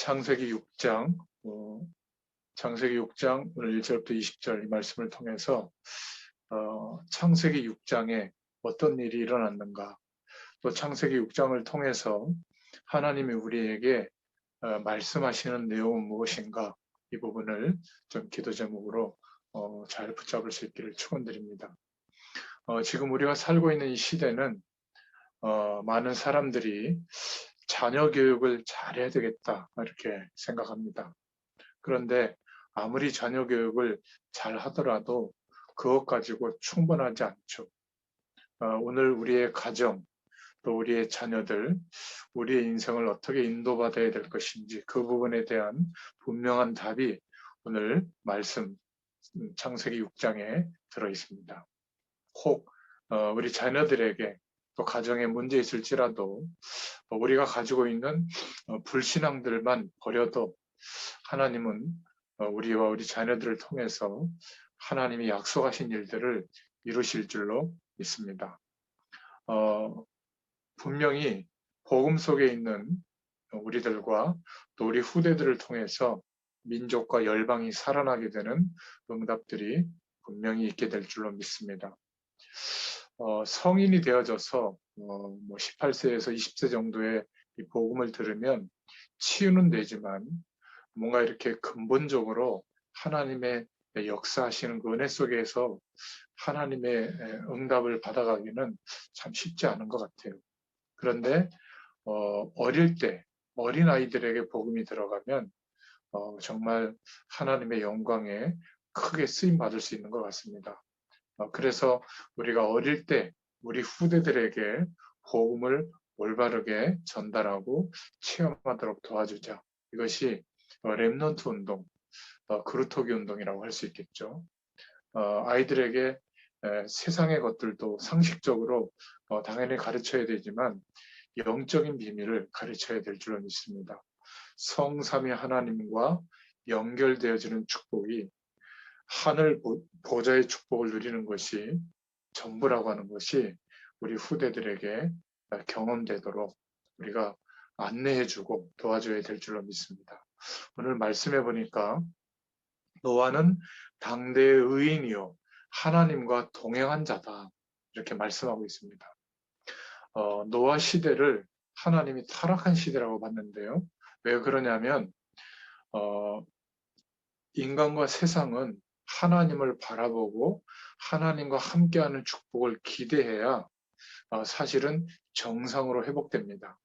창세기 6장, 창세기 6장 오늘 1절부터 20절 이 말씀을 통해서 창세기 6장에 어떤 일이 일어났는가, 또 창세기 6장을 통해서 하나님이 우리에게 말씀하시는 내용은 무엇인가, 이 부분을 좀 기도 제목으로 잘 붙잡을 수 있기를 축원드립니다. 지금 우리가 살고 있는 이 시대는 많은 사람들이 자녀 교육을 잘해야 되겠다 이렇게 생각합니다. 그런데 아무리 자녀 교육을 잘 하더라도 그것 가지고 충분하지 않죠. 오늘 우리의 가정, 또 우리의 자녀들, 우리의 인생을 어떻게 인도받아야 될 것인지 그 부분에 대한 분명한 답이 오늘 말씀 창세기 6장에 들어 있습니다. 혹 우리 자녀들에게 또 가정에 문제 있을지라도 우리가 가지고 있는 불신앙들만 버려도 하나님은 우리와 우리 자녀들을 통해서 하나님이 약속하신 일들을 이루실 줄로 믿습니다. 분명히 복음 속에 있는 우리들과 또 우리 후대들을 통해서 민족과 열방이 살아나게 되는 응답들이 분명히 있게 될 줄로 믿습니다. 성인이 되어져서 18세에서 20세 정도의 이 복음을 들으면 치유는 되지만 뭔가 이렇게 근본적으로 하나님의 역사하시는 그 은혜 속에서 하나님의 응답을 받아가기는 참 쉽지 않은 것 같아요. 그런데 어릴 때 어린 아이들에게 복음이 들어가면 정말 하나님의 영광에 크게 쓰임 받을 수 있는 것 같습니다. 그래서 우리가 어릴 때 우리 후대들에게 복음을 올바르게 전달하고 체험하도록 도와주자. 이것이 렘넌트 운동, 그루터기 운동이라고 할 수 있겠죠. 아이들에게 세상의 것들도 상식적으로 당연히 가르쳐야 되지만 영적인 비밀을 가르쳐야 될 줄로 믿습니다. 성삼위 하나님과 연결되어지는 축복이 하늘 보좌의 축복을 누리는 것이 전부라고 하는 것이 우리 후대들에게 경험되도록 우리가 안내해주고 도와줘야 될 줄로 믿습니다. 오늘 말씀해 보니까 노아는 당대의 의인이요 하나님과 동행한 자다 이렇게 말씀하고 있습니다. 노아 시대를 하나님이 타락한 시대라고 봤는데요. 왜 그러냐면 인간과 세상은 하나님을 바라보고 하나님과 함께하는 축복을 기대해야 사실은 정상으로 회복됩니다.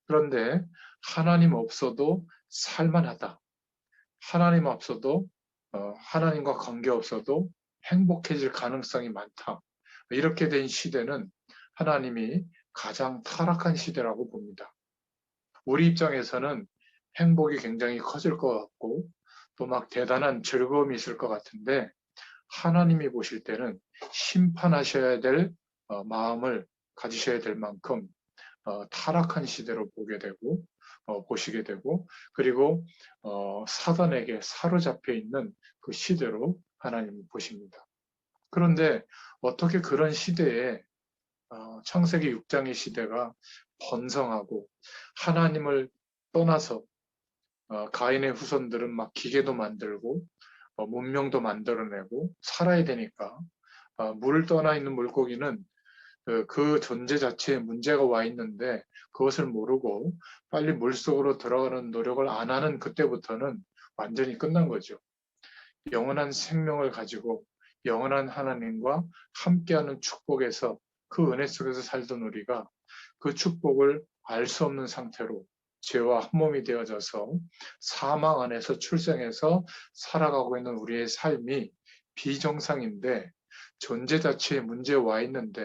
그런데 하나님 없어도 살만하다. 하나님 없어도 하나님과 관계없어도 행복해질 가능성이 많다. 이렇게 된 시대는 하나님이 가장 타락한 시대라고 봅니다. 우리 입장에서는 행복이 굉장히 커질 것 같고 또 막 대단한 즐거움이 있을 것 같은데 하나님이 보실 때는 심판하셔야 될 마음을 가지셔야 될 만큼 타락한 시대로 보게 되고 보시게 되고 그리고 사단에게 사로잡혀 있는 그 시대로 하나님이 보십니다. 그런데 어떻게 그런 시대에 창세기 6장의 시대가 번성하고 하나님을 떠나서 가인의 후손들은 막 기계도 만들고 문명도 만들어내고 살아야 되니까 물을 떠나 있는 물고기는 그 존재 자체에 문제가 와 있는데 그것을 모르고 빨리 물속으로 들어가는 노력을 안 하는 그때부터는 완전히 끝난 거죠. 영원한 생명을 가지고 영원한 하나님과 함께하는 축복에서 그 은혜 속에서 살던 우리가 그 축복을 알 수 없는 상태로 죄와 한 몸이 되어져서 사망 안에서 출생해서 살아가고 있는 우리의 삶이 비정상인데 존재 자체에 문제가 와 있는데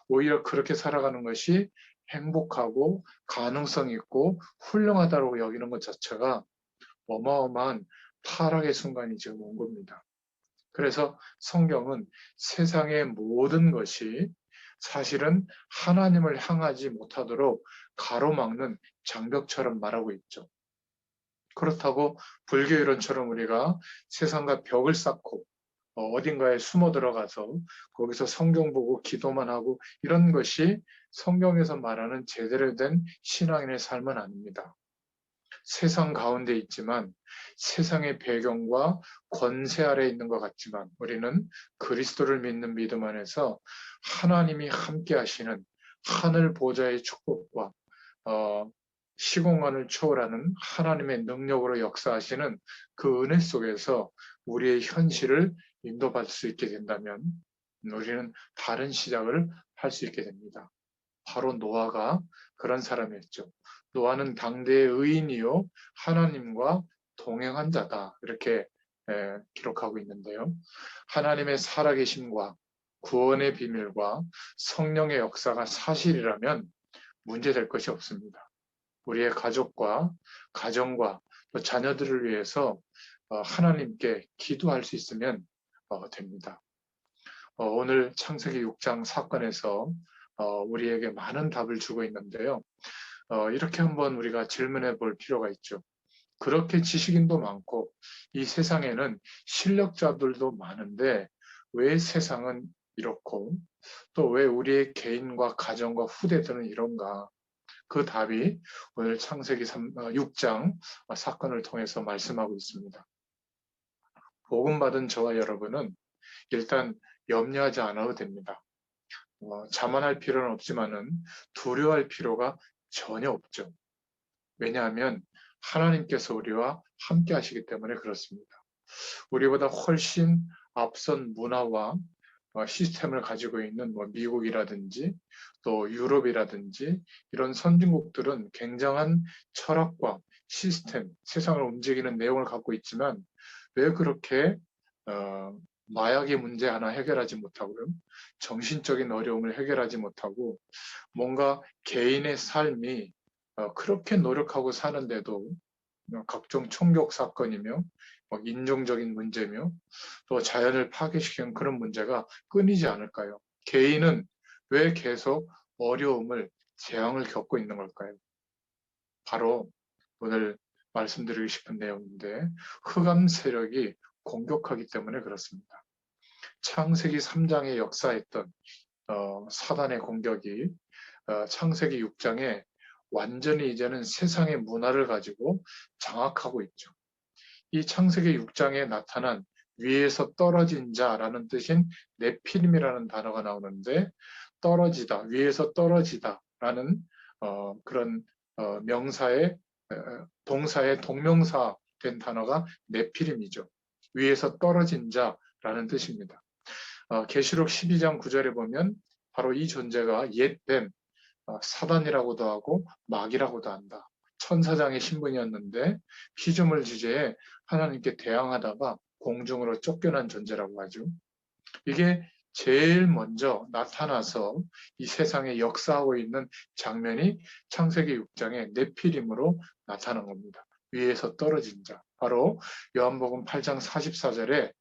오히려 그렇게 살아가는 것이 행복하고 가능성 있고 훌륭하다고 여기는 것 자체가 어마어마한 타락의 순간이 지금 온 겁니다. 그래서 성경은 세상의 모든 것이 사실은 하나님을 향하지 못하도록 가로막는 장벽처럼 말하고 있죠. 그렇다고 불교 이론처럼 우리가 세상과 벽을 쌓고 어딘가에 숨어 들어가서 거기서 성경 보고 기도만 하고 이런 것이 성경에서 말하는 제대로 된 신앙인의 삶은 아닙니다. 세상 가운데 있지만 세상의 배경과 권세 아래 있는 것 같지만 우리는 그리스도를 믿는 믿음 안에서 하나님이 함께 하시는 하늘 보좌의 축복과 시공간을 초월하는 하나님의 능력으로 역사하시는 그 은혜 속에서 우리의 현실을 인도받을 수 있게 된다면 우리는 다른 시작을 할 수 있게 됩니다. 바로 노아가 그런 사람이었죠. 노아는 당대의 의인이요 하나님과 동행한 자다 이렇게 기록하고 있는데요. 하나님의 살아계심과 구원의 비밀과 성령의 역사가 사실이라면 문제될 것이 없습니다. 우리의 가족과 가정과 또 자녀들을 위해서 하나님께 기도할 수 있으면 됩니다. 오늘 창세기 6장 사건에서 우리에게 많은 답을 주고 있는데요. 이렇게 한번 우리가 질문해 볼 필요가 있죠. 그렇게 지식인도 많고 이 세상에는 실력자들도 많은데 왜 세상은 이렇고 또 왜 우리의 개인과 가정과 후대들은 이런가? 그 답이 오늘 창세기 6장 사건을 통해서 말씀하고 있습니다. 복음 받은 저와 여러분은 일단 염려하지 않아도 됩니다. 자만할 필요는 없지만은 두려워할 필요가 전혀 없죠. 왜냐하면 하나님께서 우리와 함께 하시기 때문에 그렇습니다. 우리보다 훨씬 앞선 문화와 시스템을 가지고 있는 미국이라든지 또 유럽이라든지 이런 선진국들은 굉장한 철학과 시스템, 세상을 움직이는 내용을 갖고 있지만 왜 그렇게 마약의 문제 하나 해결하지 못하고요. 정신적인 어려움을 해결하지 못하고 뭔가 개인의 삶이 그렇게 노력하고 사는데도 각종 총격 사건이며 인종적인 문제며 또 자연을 파괴시키는 그런 문제가 끊이지 않을까요? 개인은 왜 계속 어려움을, 재앙을 겪고 있는 걸까요? 바로 오늘 말씀드리고 싶은 내용인데 흑암 세력이 공격하기 때문에 그렇습니다. 창세기 3장에 역사했던 사단의 공격이 창세기 6장에 완전히 이제는 세상의 문화를 가지고 장악하고 있죠. 이 창세기 6장에 나타난 위에서 떨어진 자라는 뜻인 네피림이라는 단어가 나오는데 떨어지다, 위에서 떨어지다라는 그런 명사의 동사의 동명사 된 단어가 네피림이죠. 위에서 떨어진 자라는 뜻입니다. 계시록 12장 9절에 보면 바로 이 존재가 옛뱀, 사단이라고도 하고 마귀라고도 한다. 천사장의 신분이었는데 피조물 주제에 하나님께 대항하다가 공중으로 쫓겨난 존재라고 하죠. 이게 제일 먼저 나타나서 이 세상에 역사하고 있는 장면이 창세기 6장의 네피림으로 나타난 겁니다. 위에서 떨어진 자. 바로 요한복음 8장 44절에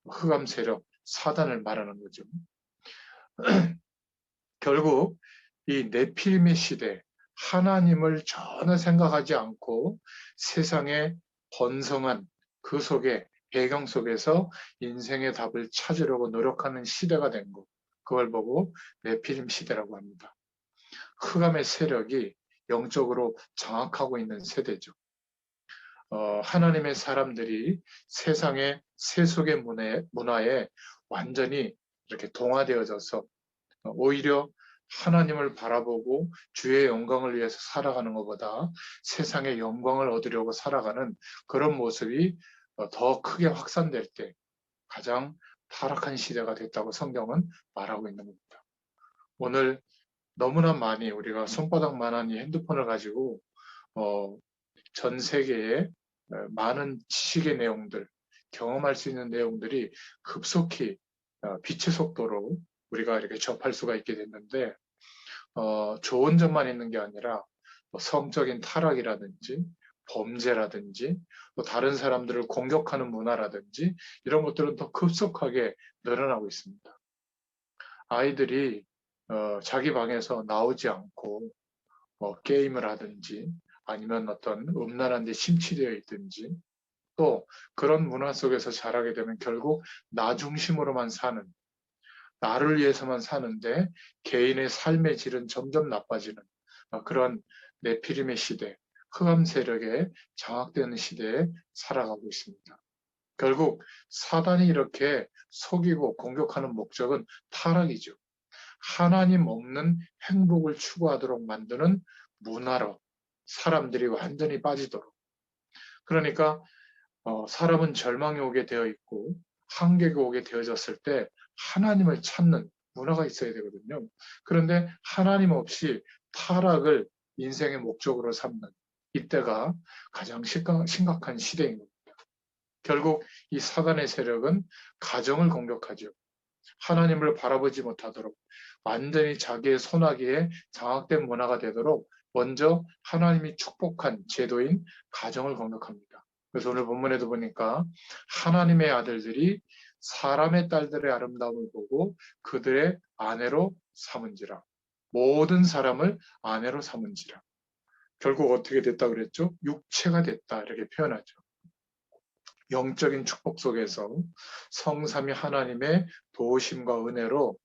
흑암 세력, 사단을 말하는 거죠. 결국 이 네피림의 시대, 하나님을 전혀 생각하지 않고 세상의 번성한 그 속에 배경 속에서 인생의 답을 찾으려고 노력하는 시대가 된 것. 그걸 보고 네피림 시대라고 합니다. 흑암의 세력이 영적으로 장악하고 있는 세대죠. 하나님의 사람들이 세상의 세속의 문화에 완전히 이렇게 동화되어져서 오히려 하나님을 바라보고 주의 영광을 위해서 살아가는 것보다 세상의 영광을 얻으려고 살아가는 그런 모습이 더 크게 확산될 때 가장 타락한 시대가 됐다고 성경은 말하고 있는 겁니다. 오늘 너무나 많이 우리가 손바닥만한 이 핸드폰을 가지고 전 세계에 많은 지식의 내용들, 경험할 수 있는 내용들이 급속히 빛의 속도로 우리가 이렇게 접할 수가 있게 됐는데 좋은 점만 있는 게 아니라 성적인 타락이라든지 범죄라든지 또 다른 사람들을 공격하는 문화라든지 이런 것들은 더 급속하게 늘어나고 있습니다. 아이들이 자기 방에서 나오지 않고 게임을 하든지 아니면 어떤 음란한 데 심취되어 있든지 또 그런 문화 속에서 자라게 되면 결국 나 중심으로만 사는 나를 위해서만 사는데 개인의 삶의 질은 점점 나빠지는 그런 네피림의 시대, 흑암 세력에 장악되는 시대에 살아가고 있습니다. 결국 사단이 이렇게 속이고 공격하는 목적은 타락이죠. 하나님 없는 행복을 추구하도록 만드는 문화로 사람들이 완전히 빠지도록. 그러니까 사람은 절망이 오게 되어 있고 한계가 오게 되어졌을 때 하나님을 찾는 문화가 있어야 되거든요. 그런데 하나님 없이 타락을 인생의 목적으로 삼는 이때가 가장 심각한 시대인 겁니다. 결국 이 사단의 세력은 가정을 공격하죠. 하나님을 바라보지 못하도록 완전히 자기의 손아귀에 장악된 문화가 되도록 먼저 하나님이 축복한 제도인 가정을 공격합니다. 그래서 오늘 본문에도 보니까 하나님의 아들들이 사람의 딸들의 아름다움을 보고 그들의 아내로 삼은지라. 모든 사람을 아내로 삼은지라. 결국 어떻게 됐다 그랬죠? 육체가 됐다 이렇게 표현하죠. 영적인 축복 속에서 성삼위 하나님의 도우심과 은혜로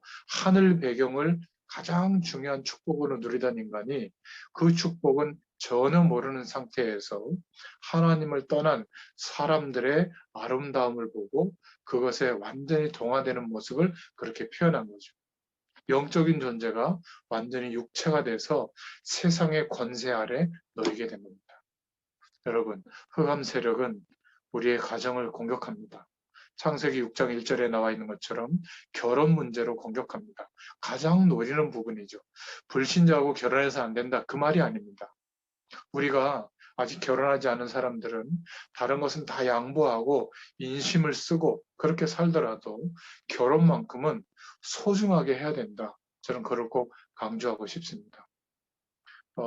하늘 배경을 가장 중요한 축복으로 누리던 인간이 그 축복은 전혀 모르는 상태에서 하나님을 떠난 사람들의 아름다움을 보고 그것에 완전히 동화되는 모습을 그렇게 표현한 거죠. 영적인 존재가 완전히 육체가 돼서 세상의 권세 아래 놓이게 된 겁니다. 여러분, 흑암 세력은 우리의 가정을 공격합니다. 창세기 6장 1절에 나와 있는 것처럼 결혼 문제로 공격합니다. 가장 노리는 부분이죠. 불신자하고 결혼해서 안 된다. 그 말이 아닙니다. 우리가 아직 결혼하지 않은 사람들은 다른 것은 다 양보하고 인심을 쓰고 그렇게 살더라도 결혼만큼은 소중하게 해야 된다. 저는 그걸 꼭 강조하고 싶습니다.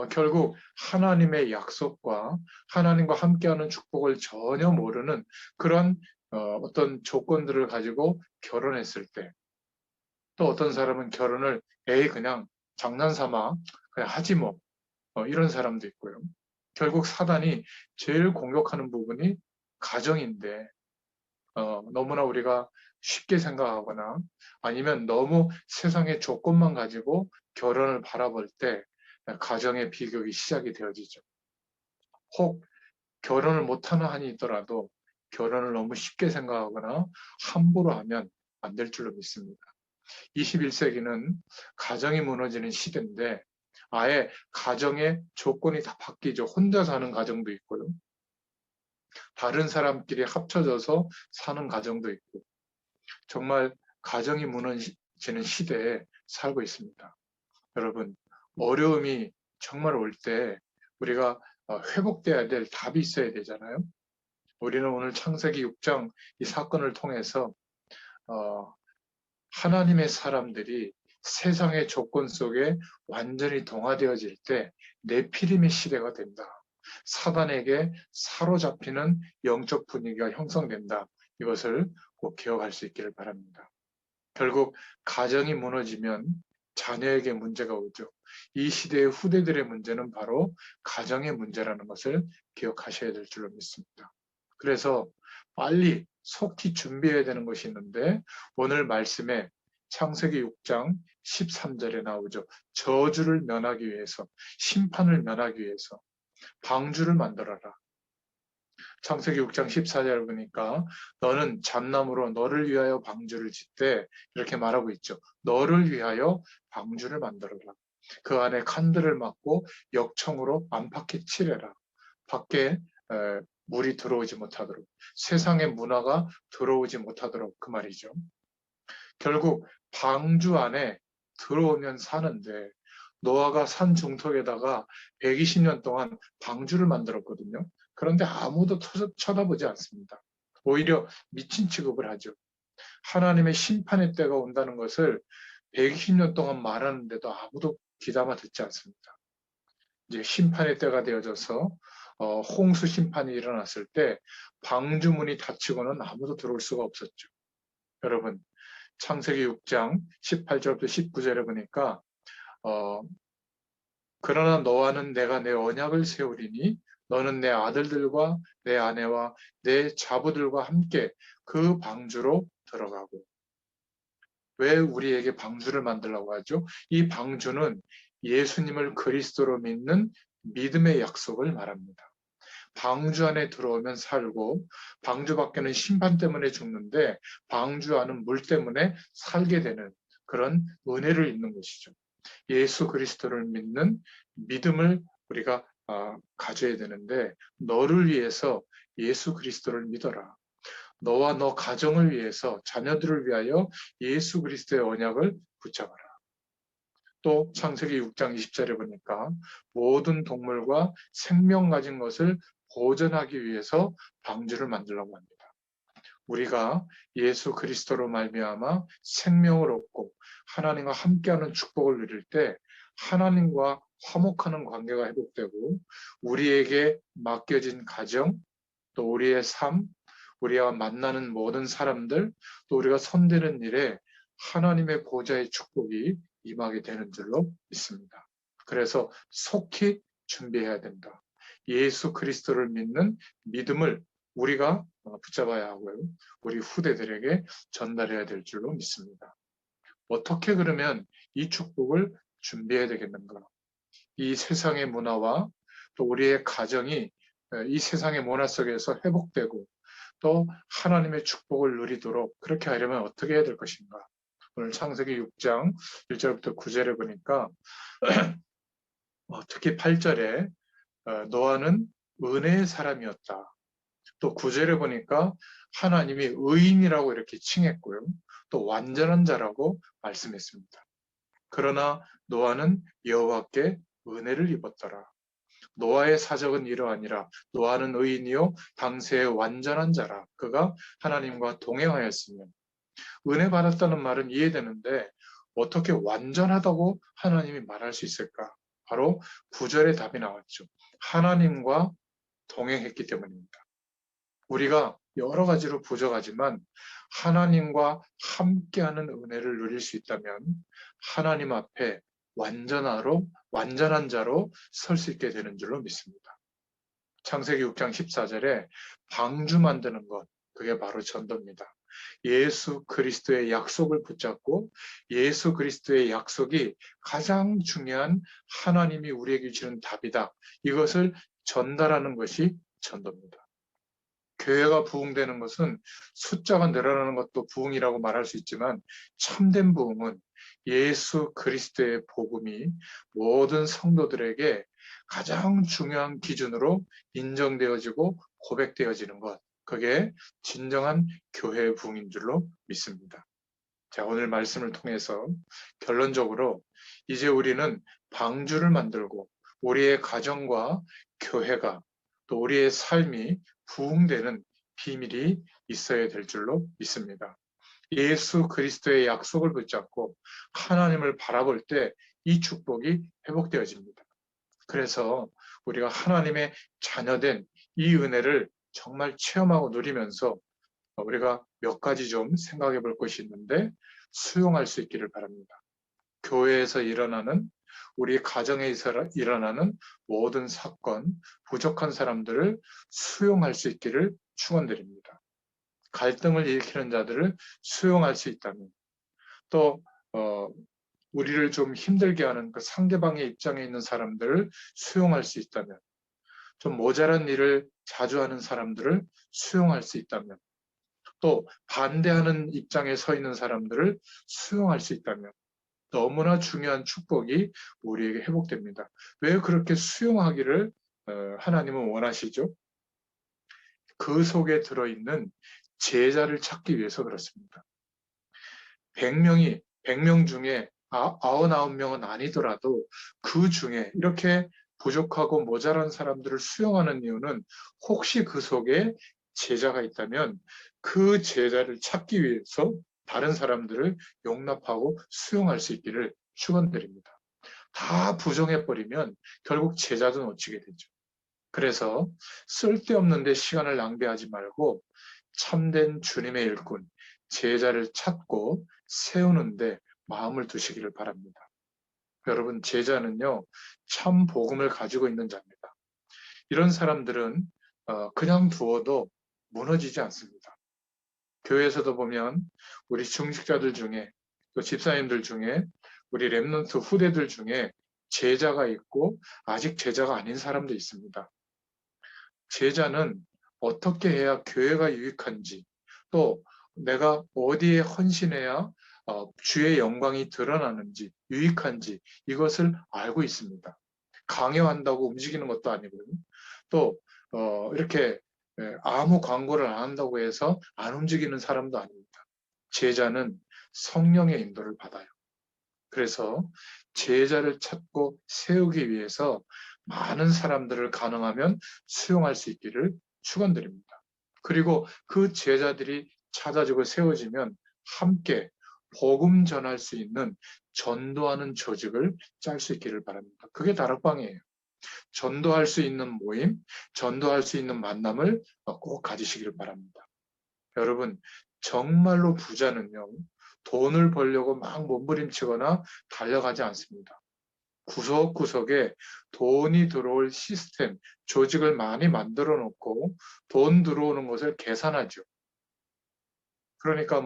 결국 하나님의 약속과 하나님과 함께하는 축복을 전혀 모르는 그런 어떤 조건들을 가지고 결혼했을 때, 또 어떤 사람은 결혼을 그냥 장난삼아 그냥 하지 뭐 이런 사람도 있고요. 결국 사단이 제일 공격하는 부분이 가정인데 너무나 우리가 쉽게 생각하거나 아니면 너무 세상의 조건만 가지고 결혼을 바라볼 때 가정의 비극이 시작이 되어지죠. 혹 결혼을 못하는 한이 있더라도 결혼을 너무 쉽게 생각하거나 함부로 하면 안 될 줄로 믿습니다. 21세기는 가정이 무너지는 시대인데 아예 가정의 조건이 다 바뀌죠. 혼자 사는 가정도 있고요. 다른 사람끼리 합쳐져서 사는 가정도 있고 정말 가정이 무너지는 시대에 살고 있습니다. 여러분, 어려움이 정말 올 때 우리가 회복돼야 될 답이 있어야 되잖아요. 우리는 오늘 창세기 6장 이 사건을 통해서 어, 하나님의 사람들이 세상의 조건 속에 완전히 동화되어질 때 네피림의 시대가 된다. 사단에게 사로잡히는 영적 분위기가 형성된다. 이것을 꼭 기억할 수 있기를 바랍니다. 결국 가정이 무너지면 자녀에게 문제가 오죠. 이 시대의 후대들의 문제는 바로 가정의 문제라는 것을 기억하셔야 될 줄로 믿습니다. 그래서 빨리 속히 준비해야 되는 것이 있는데 오늘 말씀에 창세기 6장 13절에 나오죠. 저주를 면하기 위해서, 심판을 면하기 위해서 방주를 만들어라. 창세기 6장 14절 보니까 너는 잣나무로 너를 위하여 방주를 짓되 이렇게 말하고 있죠. 너를 위하여 방주를 만들어라. 그 안에 칸들을 막고 역청으로 안팎에 칠해라. 밖에 물이 들어오지 못하도록 세상의 문화가 들어오지 못하도록 그 말이죠. 결국 방주 안에 들어오면 사는데 노아가 산 중턱에다가 120년 동안 방주를 만들었거든요. 그런데 아무도 쳐다보지 않습니다. 오히려 미친 취급을 하죠. 하나님의 심판의 때가 온다는 것을 120년 동안 말하는데도 아무도 귀담아 듣지 않습니다. 이제 심판의 때가 되어져서 홍수 심판이 일어났을 때 방주문이 닫히고는 아무도 들어올 수가 없었죠. 여러분, 창세기 6장 18절부터 19절에 보니까 그러나 너와는 내가 내 언약을 세우리니 너는 내 아들들과 내 아내와 내 자부들과 함께 그 방주로 들어가고. 왜 우리에게 방주를 만들라고 하죠? 이 방주는 예수님을 그리스도로 믿는 믿음의 약속을 말합니다. 방주 안에 들어오면 살고 방주 밖에는 심판 때문에 죽는데 방주 안은 물 때문에 살게 되는 그런 은혜를 입는 것이죠. 예수 그리스도를 믿는 믿음을 우리가 가져야 되는데 너를 위해서 예수 그리스도를 믿어라. 너와 너 가정을 위해서 자녀들을 위하여 예수 그리스도의 언약을 붙잡아라. 또 창세기 6장 20절에 보니까 모든 동물과 생명 가진 것을 보존하기 위해서 방주를 만들라고 합니다. 우리가 예수 그리스도로 말미암아 생명을 얻고 하나님과 함께하는 축복을 누릴 때 하나님과 화목하는 관계가 회복되고 우리에게 맡겨진 가정, 또 우리의 삶, 우리가 만나는 모든 사람들, 또 우리가 손대는 일에 하나님의 보좌의 축복이 임하게 되는 줄로 믿습니다. 그래서 속히 준비해야 된다. 예수 그리스도를 믿는 믿음을 우리가 붙잡아야 하고요. 우리 후대들에게 전달해야 될 줄로 믿습니다. 어떻게 그러면 이 축복을 준비해야 되겠는가? 이 세상의 문화와 또 우리의 가정이 이 세상의 문화 속에서 회복되고 또 하나님의 축복을 누리도록 그렇게 하려면 어떻게 해야 될 것인가? 오늘 창세기 6장 1절부터 9절에 보니까 특히 8절에 노아는 은혜의 사람이었다. 또 9절에 보니까 하나님이 의인이라고 이렇게 칭했고요. 또 완전한 자라고 말씀했습니다. 그러나 노아는 여호와께 은혜를 입었더라. 노아의 사적은 이러하니라. 노아는 의인이요 당세의 완전한 자라. 그가 하나님과 동행하였으며 은혜 받았다는 말은 이해되는데 어떻게 완전하다고 하나님이 말할 수 있을까? 바로 9절의 답이 나왔죠. 하나님과 동행했기 때문입니다. 우리가 여러 가지로 부족하지만 하나님과 함께하는 은혜를 누릴 수 있다면 하나님 앞에 완전한 자로 설 수 있게 되는 줄로 믿습니다. 창세기 6장 14절에 방주 만드는 것, 그게 바로 전도입니다. 예수 그리스도의 약속을 붙잡고 예수 그리스도의 약속이 가장 중요한 하나님이 우리에게 주는 답이다. 이것을 전달하는 것이 전도입니다. 교회가 부흥되는 것은 숫자가 늘어나는 것도 부흥이라고 말할 수 있지만 참된 부흥은 예수 그리스도의 복음이 모든 성도들에게 가장 중요한 기준으로 인정되어지고 고백되어지는 것. 그게 진정한 교회의 부흥인 줄로 믿습니다. 자, 오늘 말씀을 통해서 결론적으로 이제 우리는 방주를 만들고 우리의 가정과 교회가 또 우리의 삶이 부흥되는 비밀이 있어야 될 줄로 믿습니다. 예수 그리스도의 약속을 붙잡고 하나님을 바라볼 때 이 축복이 회복되어집니다. 그래서 우리가 하나님의 자녀된 이 은혜를 정말 체험하고 누리면서 우리가 몇 가지 좀 생각해 볼 것이 있는데 수용할 수 있기를 바랍니다. 교회에서 일어나는 우리 가정에 일어나는 모든 사건, 부족한 사람들을 수용할 수 있기를 축원드립니다. 갈등을 일으키는 자들을 수용할 수 있다면 또 우리를 좀 힘들게 하는 그 상대방의 입장에 있는 사람들을 수용할 수 있다면 좀 모자란 일을 자주 하는 사람들을 수용할 수 있다면 또 반대하는 입장에 서 있는 사람들을 수용할 수 있다면 너무나 중요한 축복이 우리에게 회복됩니다. 왜 그렇게 수용하기를 하나님은 원하시죠? 그 속에 들어있는 제자를 찾기 위해서 그렇습니다. 100명 중에 99명은 아니더라도 그 중에 이렇게 부족하고 모자란 사람들을 수용하는 이유는 혹시 그 속에 제자가 있다면 그 제자를 찾기 위해서 다른 사람들을 용납하고 수용할 수 있기를 축원드립니다. 다 부정해버리면 결국 제자도 놓치게 되죠. 그래서 쓸데없는 데 시간을 낭비하지 말고 참된 주님의 일꾼, 제자를 찾고 세우는데 마음을 두시기를 바랍니다. 여러분, 제자는요, 참 복음을 가지고 있는 자입니다. 이런 사람들은 그냥 두어도 무너지지 않습니다. 교회에서도 보면 우리 중직자들 중에 또 집사님들 중에 우리 렘넌트 후대들 중에 제자가 있고 아직 제자가 아닌 사람도 있습니다. 제자는 어떻게 해야 교회가 유익한지, 또 내가 어디에 헌신해야 주의 영광이 드러나는지, 유익한지 이것을 알고 있습니다. 강요한다고 움직이는 것도 아니고요. 또 이렇게 아무 광고를 안 한다고 해서 안 움직이는 사람도 아닙니다. 제자는 성령의 인도를 받아요. 그래서 제자를 찾고 세우기 위해서 많은 사람들을 가능하면 수용할 수 있기를 축원드립니다. 그리고 그 제자들이 찾아지고 세워지면 함께 복음 전할 수 있는 전도하는 조직을 짤 수 있기를 바랍니다. 그게 다락방이에요. 전도할 수 있는 모임, 전도할 수 있는 만남을 꼭 가지시기를 바랍니다. 여러분, 정말로 부자는요, 돈을 벌려고 막 몸부림치거나 달려가지 않습니다. 구석구석에 돈이 들어올 시스템, 조직을 많이 만들어 놓고 돈 들어오는 것을 계산하죠. 그러니까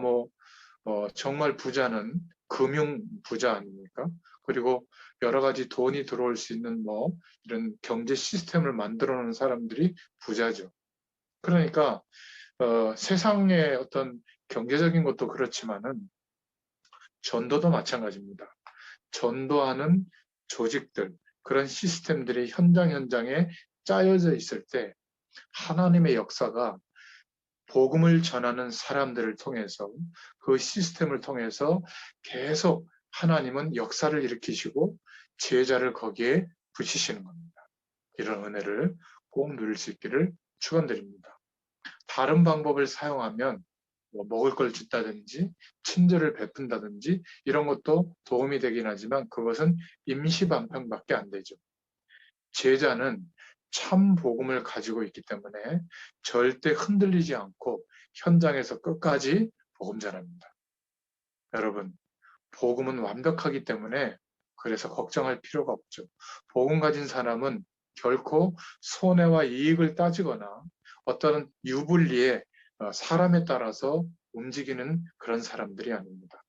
정말 부자는 금융 부자 아닙니까? 그리고 여러 가지 돈이 들어올 수 있는 이런 경제 시스템을 만들어 놓은 사람들이 부자죠. 그러니까 세상의 어떤 경제적인 것도 그렇지만은 전도도 마찬가지입니다. 전도하는 조직들, 그런 시스템들이 현장에 짜여져 있을 때 하나님의 역사가 복음을 전하는 사람들을 통해서 그 시스템을 통해서 계속 하나님은 역사를 일으키시고 제자를 거기에 붙이시는 겁니다. 이런 은혜를 꼭 누릴 수 있기를 축원드립니다. 다른 방법을 사용하면 먹을 걸 준다든지 친절을 베푼다든지 이런 것도 도움이 되긴 하지만 그것은 임시방편밖에 안 되죠. 제자는 참 복음을 가지고 있기 때문에 절대 흔들리지 않고 현장에서 끝까지 복음 전합니다. 여러분, 복음은 완벽하기 때문에 그래서 걱정할 필요가 없죠. 복음 가진 사람은 결코 손해와 이익을 따지거나 어떤 유불리에 사람에 따라서 움직이는 그런 사람들이 아닙니다.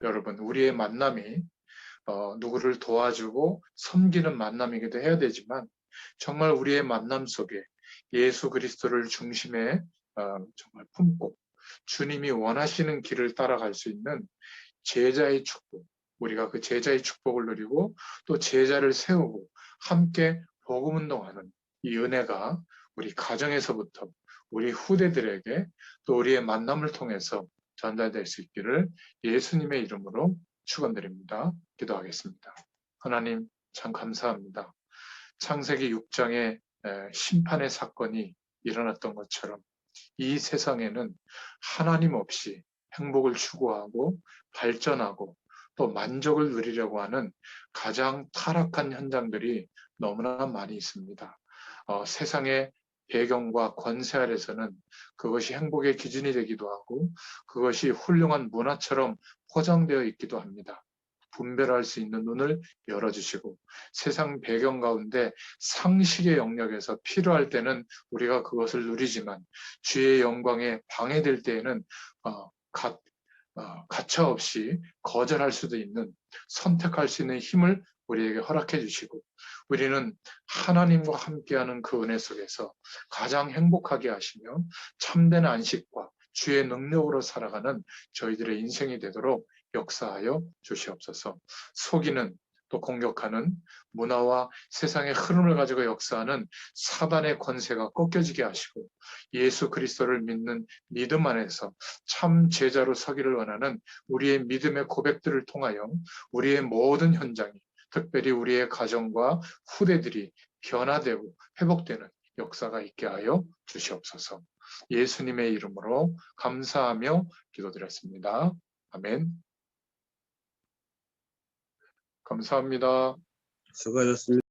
여러분, 우리의 만남이 누구를 도와주고 섬기는 만남이기도 해야 되지만 정말 우리의 만남 속에 예수 그리스도를 중심에 정말 품고 주님이 원하시는 길을 따라갈 수 있는 제자의 축복, 우리가 그 제자의 축복을 누리고 또 제자를 세우고 함께 복음 운동하는 이 은혜가 우리 가정에서부터 우리 후대들에게 또 우리의 만남을 통해서 전달될 수 있기를 예수님의 이름으로 축원드립니다. 기도하겠습니다. 하나님 참 감사합니다. 창세기 6장에 심판의 사건이 일어났던 것처럼 이 세상에는 하나님 없이 행복을 추구하고 발전하고 또 만족을 누리려고 하는 가장 타락한 현장들이 너무나 많이 있습니다. 세상의 배경과 권세 아래서는 그것이 행복의 기준이 되기도 하고 그것이 훌륭한 문화처럼 포장되어 있기도 합니다. 분별할 수 있는 눈을 열어주시고 세상 배경 가운데 상식의 영역에서 필요할 때는 우리가 그것을 누리지만 주의 영광에 방해될 때에는 가차없이 거절할 수도 있는 선택할 수 있는 힘을 우리에게 허락해 주시고 우리는 하나님과 함께하는 그 은혜 속에서 가장 행복하게 하시며 참된 안식과 주의 능력으로 살아가는 저희들의 인생이 되도록 역사하여 주시옵소서. 속이는 또 공격하는 문화와 세상의 흐름을 가지고 역사하는 사단의 권세가 꺾여지게 하시고 예수 그리스도를 믿는 믿음 안에서 참 제자로 서기를 원하는 우리의 믿음의 고백들을 통하여 우리의 모든 현장이 특별히 우리의 가정과 후대들이 변화되고 회복되는 역사가 있게 하여 주시옵소서. 예수님의 이름으로 감사하며 기도드렸습니다. 아멘. 감사합니다. 수고하셨습니다.